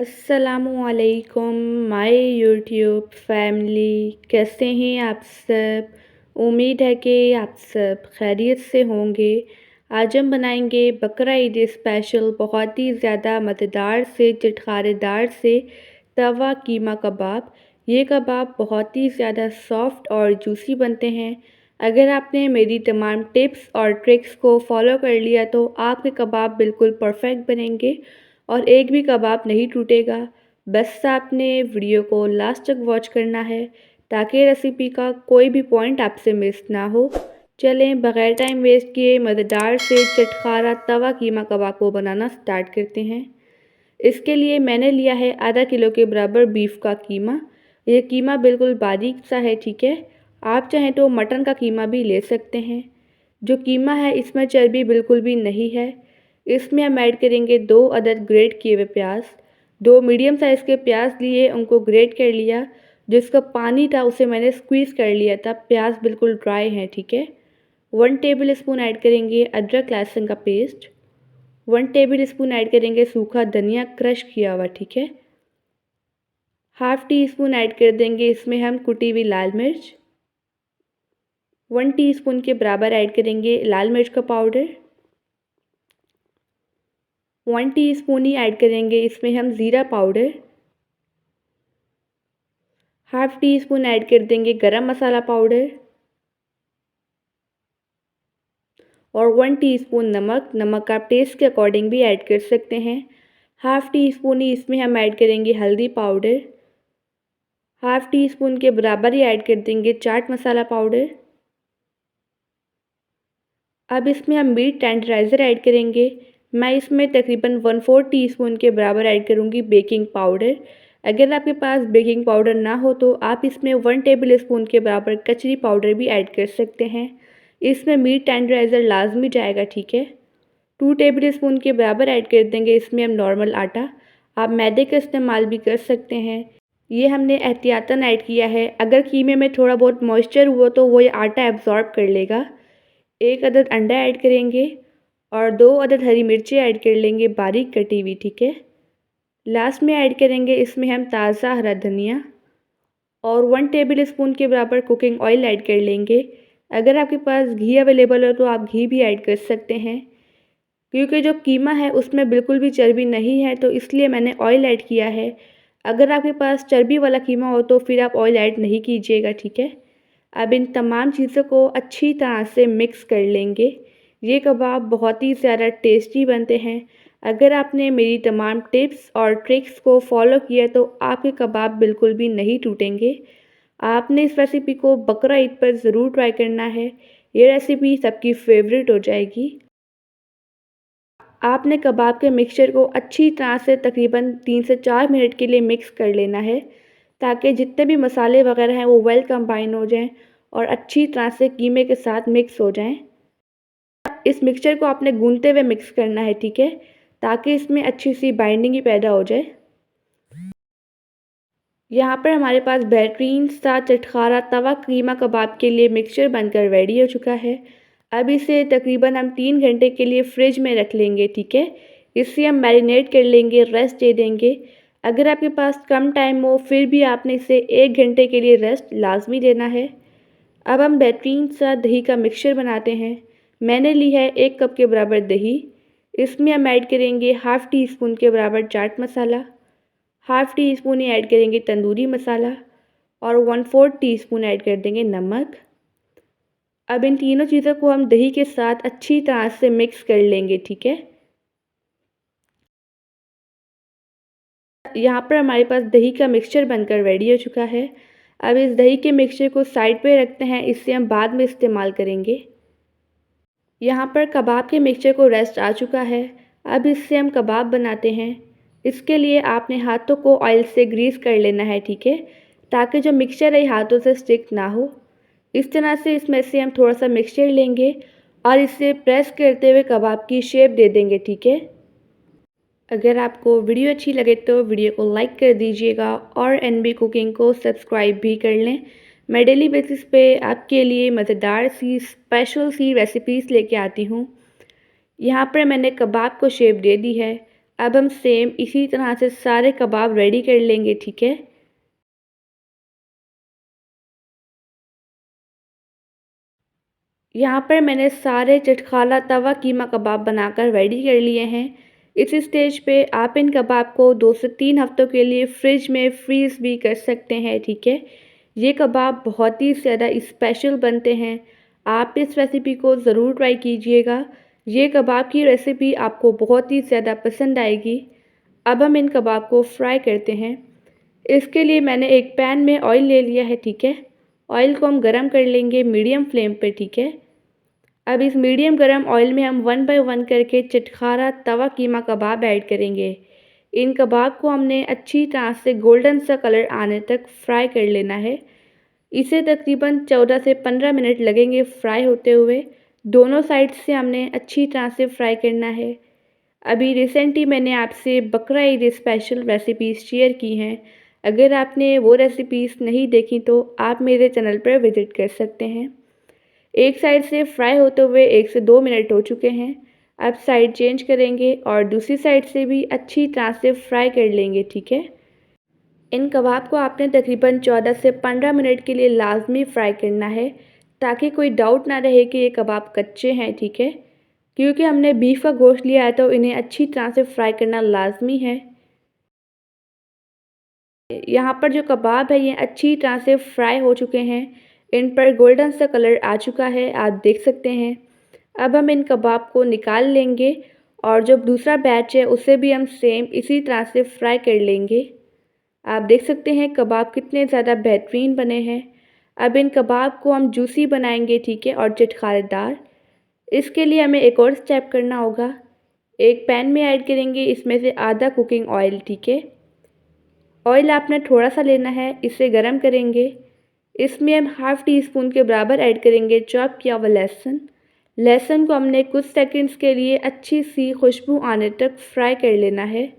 अस्सलामुअलैकुम my YouTube family, कैसे हैं आप सब। उम्मीद है कि आप सब खैरियत से होंगे। आज हम बनाएंगे बकरा ईद स्पेशल बहुत ही ज़्यादा मज़ेदार से चटखारेदार से तवा कीमा कबाब। ये कबाब बहुत ही ज़्यादा सॉफ्ट और जूसी बनते हैं। अगर आपने मेरी तमाम टिप्स और ट्रिक्स को फॉलो कर लिया तो आपके कबाब बिल्कुल परफेक्ट बनेंगे और एक भी कबाब नहीं टूटेगा। बस आपने वीडियो को लास्ट तक वॉच करना है ताकि रेसिपी का कोई भी पॉइंट आपसे मिस ना हो। चलें बग़ैर टाइम वेस्ट किए मज़ेदार से चटखारा तवा कीमा कबाब को बनाना स्टार्ट करते हैं। इसके लिए मैंने लिया है आधा किलो के बराबर बीफ का कीमा। ये कीमा बिल्कुल बारीक सा है, ठीक है। आप चाहें तो मटन का कीमा भी ले सकते हैं। जो कीमा है इसमें चर्बी बिल्कुल भी नहीं है। इसमें हम ऐड करेंगे 2 अदद ग्रेट किए हुए प्याज। 2 मीडियम साइज़ के प्याज लिए, उनको ग्रेट कर लिया। जिसका पानी था उसे मैंने स्क्वीज़ कर लिया था। प्याज बिल्कुल ड्राई है, ठीक है। 1 टेबल स्पून ऐड करेंगे अदरक लहसुन का पेस्ट। 1 टेबल स्पून ऐड करेंगे सूखा धनिया क्रश किया हुआ, ठीक है। हाफ़ टी स्पून ऐड कर देंगे इसमें हम कुटी हुई लाल मिर्च। 1 टीस्पून के बराबर ऐड करेंगे लाल मिर्च का पाउडर। 1 टीस्पून ही ऐड करेंगे इसमें हम ज़ीरा powder. Half tea spoon add कर देंगे गरम मसाला पाउडर और 1 टीस्पून नमक। नमक आप टेस्ट के अकॉर्डिंग भी ऐड कर सकते हैं। हाफ़ टी स्पून ही इसमें हम ऐड करेंगे हल्दी पाउडर। हाफ़ टी स्पून के बराबर ही ऐड कर देंगे चाट मसाला पाउडर। अब इसमें हम मीट टेंडराइज़र ऐड करेंगे। मैं इसमें तकरीबन 1/4 टीस्पून के बराबर ऐड करूँगी बेकिंग पाउडर। अगर आपके पास बेकिंग पाउडर ना हो तो आप इसमें 1 टेबल स्पून के बराबर कचरी पाउडर भी ऐड कर सकते हैं। इसमें मीट टेंडराइज़र लाजमी जाएगा, ठीक है। 2 टेबल स्पून के बराबर ऐड कर देंगे इसमें हम नॉर्मल आटा। आप मैदे का इस्तेमाल भी कर सकते हैं। ये हमने एहतियातन ऐड किया है। अगर कीमे में थोड़ा बहुत मॉइस्चर हुआ तो वो ये आटा एब्जॉर्ब कर लेगा। 1 अदद अंडा ऐड करेंगे और 2 अदद हरी मिर्ची ऐड कर लेंगे बारीक कटी हुई, ठीक है। लास्ट में ऐड करेंगे इसमें हम ताज़ा हरा धनिया और 1 टेबल स्पून के बराबर कुकिंग ऑयल ऐड कर लेंगे। अगर आपके पास घी अवेलेबल हो तो आप घी भी ऐड कर सकते हैं। क्योंकि जो कीमा है उसमें बिल्कुल भी चर्बी नहीं है तो इसलिए मैंने ऑयल ऐड किया है। अगर आपके पास चर्बी वाला कीमा हो तो फिर आप ऑयल ऐड नहीं कीजिएगा, ठीक है। अब इन तमाम चीज़ों को अच्छी तरह से मिक्स कर लेंगे। ये कबाब बहुत ही ज़्यादा टेस्टी बनते हैं। अगर आपने मेरी तमाम टिप्स और ट्रिक्स को फॉलो किया तो आपके कबाब बिल्कुल भी नहीं टूटेंगे। आपने इस रेसिपी को बकरा ईद पर ज़रूर ट्राई करना है। ये रेसिपी सबकी फेवरेट हो जाएगी। आपने कबाब के मिक्सचर को अच्छी तरह से तकरीबन 3 से 4 मिनट के लिए मिक्स कर लेना है ताकि जितने भी मसाले वगैरह हैं वो वेल कंबाइन हो जाएं और अच्छी तरह से कीमे के साथ मिक्स हो जाएं। इस मिक्सचर को आपने गूंदते हुए मिक्स करना है, ठीक है, ताकि इसमें अच्छी सी बाइंडिंग ही पैदा हो जाए। यहाँ पर हमारे पास बेहतरीन सा चटखारा तवा कीमा कबाब के लिए मिक्सचर बनकर रेडी हो चुका है। अब इसे तकरीबन हम 3 घंटे के लिए फ्रिज में रख लेंगे, ठीक है। इसे हम मैरिनेट कर लेंगे, रेस्ट दे देंगे। अगर आपके पास कम टाइम हो फिर भी आपने इसे 1 घंटे के लिए रेस्ट लाजमी देना है। अब हम बेहतरीन सा दही का मिक्सचर बनाते हैं। मैंने ली है 1 कप के बराबर दही। इसमें हम ऐड करेंगे हाफ़ टी स्पून के बराबर chaat masala. Half tea spoon ही ऐड करेंगे तंदूरी मसाला और 1/4 टीस्पून ऐड कर देंगे नमक। अब इन तीनों चीज़ों को हम दही के साथ अच्छी तरह से मिक्स कर लेंगे, ठीक है। यहाँ पर हमारे पास दही का मिक्सचर बनकर रेडी हो चुका है। अब इस दही के मिक्सचर को साइड पे रखते हैं, इससे हम बाद में इस्तेमाल करेंगे। यहाँ पर कबाब के मिक्सचर को रेस्ट आ चुका है। अब इससे हम कबाब बनाते हैं। इसके लिए आपने हाथों को ऑयल से ग्रीस कर लेना है, ठीक है, ताकि जो मिक्सचर है हाथों से स्टिक ना हो। इस तरह से इसमें से हम थोड़ा सा मिक्सचर लेंगे और इसे प्रेस करते हुए कबाब की शेप दे देंगे, ठीक है। अगर आपको वीडियो अच्छी लगे तो वीडियो को लाइक कर दीजिएगा और एनबी कुकिंग को सब्सक्राइब भी कर लें। मैं डेली बेसिस पे आपके लिए मज़ेदार सी स्पेशल सी रेसिपीज़ लेके आती हूँ। यहाँ पर मैंने कबाब को शेप दे दी है। अब हम सेम इसी तरह से सारे कबाब रेडी कर लेंगे, ठीक है। यहाँ पर मैंने सारे चटखाला तवा कीमा कबाब बनाकर रेडी कर लिए हैं। इस स्टेज पे आप इन कबाब को 2 से 3 हफ्तों के लिए फ्रिज में फ्रीज़ भी कर सकते हैं, ठीक है। ये कबाब बहुत ही ज़्यादा स्पेशल बनते हैं। आप इस रेसिपी को ज़रूर ट्राई कीजिएगा। ये कबाब की रेसिपी आपको बहुत ही ज़्यादा पसंद आएगी। अब हम इन कबाब को फ्राई करते हैं। इसके लिए मैंने एक पैन में ऑयल ले लिया है, ठीक है। ऑयल को हम गरम कर लेंगे मीडियम फ्लेम पे, ठीक है। अब इस मीडियम गरम ऑयल में हम 1 बाय 1 करके चटखारा तवा कीमा कबाब ऐड करेंगे। इन कबाब को हमने अच्छी तरह से गोल्डन सा कलर आने तक फ्राई कर लेना है। इसे तकरीबन 14 से 15 मिनट लगेंगे फ्राई होते हुए। दोनों साइड से हमने अच्छी तरह से फ्राई करना है। अभी रिसेंटली मैंने आपसे बकरा ईद स्पेशल रेसिपीज़ शेयर की हैं। अगर आपने वो रेसिपीज़ नहीं देखी तो आप मेरे चैनल पर विज़िट कर सकते हैं। एक साइड से फ्राई होते हुए 1 से 2 मिनट हो चुके हैं। अब साइड चेंज करेंगे और दूसरी साइड से भी अच्छी तरह से फ्राई कर लेंगे, ठीक है। इन कबाब को आपने तकरीबन 14 से 15 मिनट के लिए लाजमी फ्राई करना है, ताकि कोई डाउट ना रहे कि ये कबाब कच्चे हैं, ठीक है। क्योंकि हमने बीफ का गोश्त लिया है तो इन्हें अच्छी तरह से फ्राई करना लाजमी है। यहाँ पर जो कबाब है ये अच्छी तरह से फ्राई हो चुके हैं। इन पर गोल्डन सा कलर आ चुका है, आप देख सकते हैं। अब हम इन कबाब को निकाल लेंगे और जो दूसरा बैच है उसे भी हम सेम इसी तरह से फ्राई कर लेंगे। आप देख सकते हैं कबाब कितने ज़्यादा बेहतरीन बने हैं। अब इन कबाब को हम जूसी बनाएंगे, ठीक है, और चटखारेदार। इसके लिए हमें एक और स्टेप करना होगा। एक पैन में ऐड करेंगे इसमें से आधा कुकिंग ऑयल, ठीक है। ऑयल आपने थोड़ा सा लेना है, इसे गरम करेंगे। इसमें हम हाफ़ टी स्पून के बराबर ऐड करेंगे चॉप किया हुआ लहसुन। लहसुन को हमने कुछ सेकंड्स के लिए अच्छी सी खुशबू आने तक फ्राई कर लेना है।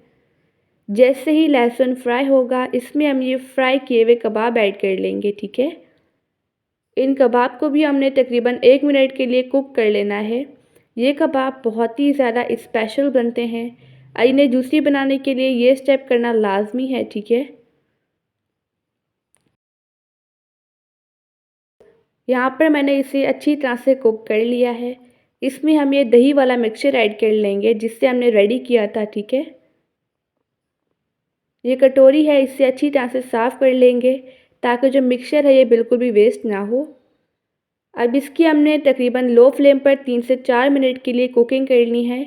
जैसे ही लहसुन फ्राई होगा इसमें हम ये फ्राई किए हुए कबाब ऐड कर लेंगे, ठीक है। इन कबाब को भी हमने तकरीबन 1 मिनट के लिए कुक कर लेना है। ये कबाब बहुत ही ज़्यादा स्पेशल बनते हैं। इन्हें जूसी बनाने के लिए ये स्टेप करना लाजमी है, ठीक है। यहाँ पर मैंने इसे अच्छी तरह से कुक कर लिया है। इसमें हम ये दही वाला मिक्सचर ऐड कर लेंगे जिससे हमने रेडी किया था, ठीक है। ये कटोरी है, इससे अच्छी तरह से साफ़ कर लेंगे ताकि जो मिक्सचर है ये बिल्कुल भी वेस्ट ना हो। अब इसकी हमने तकरीबन लो फ्लेम पर 3 से 4 मिनट के लिए कुकिंग करनी है।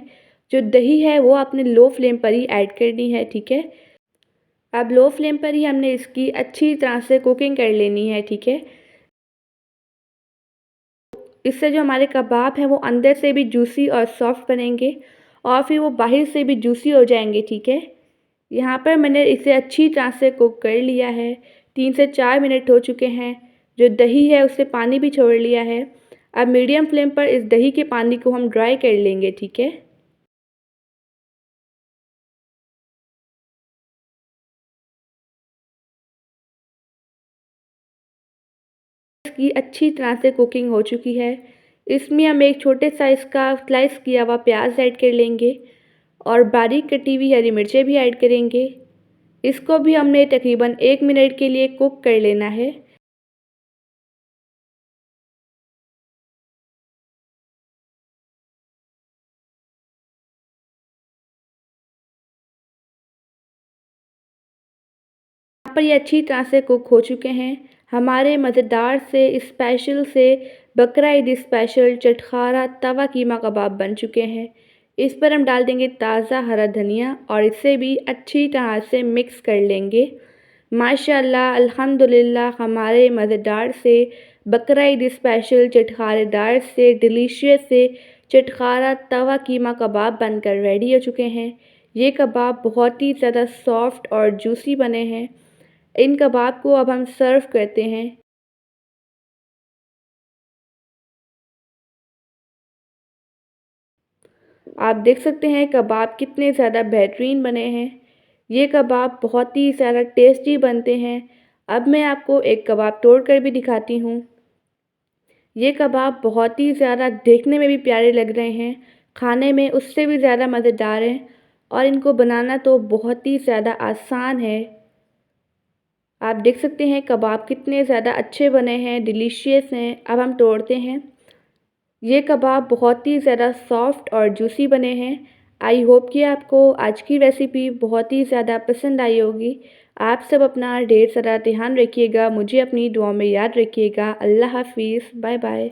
जो दही है वो आपने लो फ्लेम पर ही ऐड करनी है, ठीक है। अब लो फ्लेम पर ही हमने इसकी अच्छी तरह से कुकिंग कर लेनी है, ठीक है। इससे जो हमारे कबाब हैं वो अंदर से भी जूसी और सॉफ्ट बनेंगे और फिर वो बाहर से भी जूसी हो जाएंगे, ठीक है। यहाँ पर मैंने इसे अच्छी तरह से कुक कर लिया है। 3 से 4 मिनट हो चुके हैं। जो दही है उससे पानी भी छोड़ लिया है। अब मीडियम फ्लेम पर इस दही के पानी को हम ड्राई कर लेंगे, ठीक है। इसकी अच्छी तरह से कुकिंग हो चुकी है। इसमें हम एक छोटे साइज़ का स्लाइस किया हुआ प्याज ऐड कर लेंगे और बारीक कटी हुई हरी मिर्चें भी ऐड करेंगे। इसको भी हमने तकरीबन 1 मिनट के लिए कुक कर लेना है। यहाँ पर ये अच्छी तरह से कुक हो चुके हैं। हमारे मज़ेदार से स्पेशल से बकरा ईद स्पेशल चटखारा तवा कीमा कबाब बन चुके हैं। इस पर हम डाल देंगे ताज़ा हरा धनिया और इसे भी अच्छी तरह से मिक्स कर लेंगे। माशाल्लाह अल्हम्दुलिल्लाह हमारे मज़ेदार से बकरा ईद स्पेशल चटखारेदार से डिलीशियस से चटखारा तवा कीमा कबाब बनकर रेडी हो चुके हैं। ये कबाब बहुत ही ज़्यादा सॉफ्ट और जूसी बने हैं। इन कबाब को अब हम सर्व करते हैं। आप देख सकते हैं कबाब कितने ज़्यादा बेहतरीन बने हैं। ये कबाब बहुत ही ज़्यादा टेस्टी बनते हैं। अब मैं आपको एक कबाब तोड़ कर भी दिखाती हूँ। ये कबाब बहुत ही ज़्यादा देखने में भी प्यारे लग रहे हैं, खाने में उससे भी ज़्यादा मज़ेदार हैं और इनको बनाना तो बहुत ही ज़्यादा आसान है। आप देख सकते हैं कबाब कितने ज़्यादा अच्छे बने हैं, डिलीशियस हैं। अब हम तोड़ते हैं। ये कबाब बहुत ही ज़्यादा सॉफ्ट और जूसी बने हैं। आई होप कि आपको आज की रेसिपी बहुत ही ज़्यादा पसंद आई होगी। आप सब अपना ढेर सारा ध्यान रखिएगा, मुझे अपनी दुआ में याद रखिएगा। अल्लाह हाफ़िज़, बाय बाय।